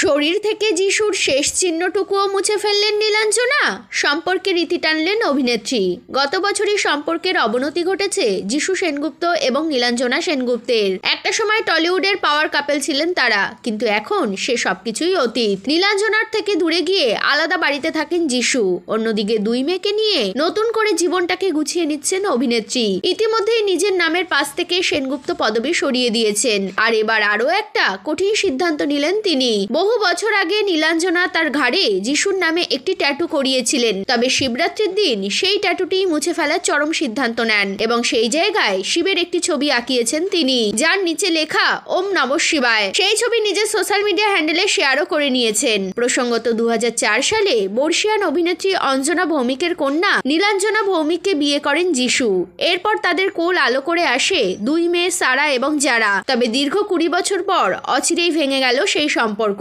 শরীর থেকে যিশুর শেষ চিহ্নটুকুও মুছে ফেললেন নীলাঞ্জনা। সম্পর্কে রীতি টানলেন অভিনেত্রী। গত বছরই সম্পর্কের অবনতি ঘটেছে যিশু সেনগুপ্ত এবং নীলাঞ্জনা সেনগুপ্তের। একটা সময় টলিউডের পাওয়ার কাপল ছিলেন তারা, কিন্তু এখন সে সবকিছুই অতীত। নীলাঞ্জনার থেকে দূরে গিয়ে আলাদা বাড়িতে থাকেন যিশু। অন্যদিকে দুই মেয়েকে নিয়ে নতুন করে জীবনটাকে গুছিয়ে নিচ্ছেন অভিনেত্রী। ইতিমধ্যেই নিজের নামের পাশ থেকে সেনগুপ্ত পদবি সরিয়ে দিয়েছেন, আর এবার আরও একটা কঠিন সিদ্ধান্ত নিলেন তিনি। বহু বছর আগে নীলাঞ্জনা তার ঘাড়ে যিশুর নামে একটি ট্যাটু করিয়েছিলেন, তবে শিবরাত্রির দিন সেই ট্যাটুটি মুছে ফেলার চরম সিদ্ধান্ত নেন এবং সেই জায়গায় শিবের একটি ছবি আঁকিয়েছেন তিনি, যার নিচে লেখা ওম নমঃ শিবায়। সেই ছবি নিজের সোশ্যাল মিডিয়া হ্যান্ডেলে শেয়ারও করে নিয়েছেন। প্রসঙ্গত 2004 সালে বর্ষিয়ান অভিনেত্রী অঞ্জনা ভৌমিকের কন্যা নীলাঞ্জনা ভৌমিককে বিয়ে করেন যিশু। এরপর তাদের কোল আলো করে আসে দুই মেয়ে সারা এবং যারা। তবে দীর্ঘ 20 বছর পর অচিরেই ভেঙে গেল সেই সম্পর্ক।